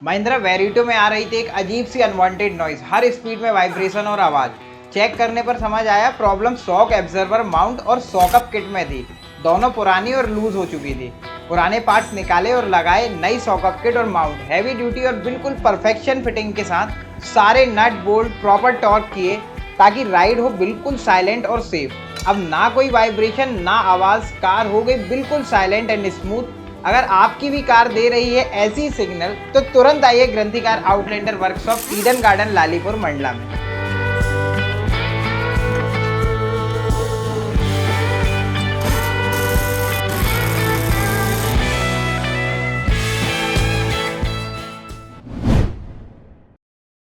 महिंद्रा वेरिटो में आ रही थी एक अजीब सी अनवांटेड नॉइज, हर स्पीड में वाइब्रेशन और आवाज। चेक करने पर समझ आया प्रॉब्लम शॉक एब्जर्वर माउंट और सॉकअप किट में थी। दोनों पुरानी और लूज हो चुकी थी। पुराने पार्ट्स निकाले और लगाए नई सॉकअप किट और माउंट हैवी ड्यूटी और बिल्कुल परफेक्शन फिटिंग के साथ। सारे नट बोल्ट प्रॉपर टॉर्क किए ताकि राइड हो बिल्कुल साइलेंट और सेफ। अब ना कोई वाइब्रेशन ना आवाज, कार हो गई बिल्कुल साइलेंट एंड स्मूथ। अगर आपकी भी कार दे रही है ऐसी सिग्नल तो तुरंत आइए ग्रंथि car Outlander workshop Eden Garden Lalipur Mandla में।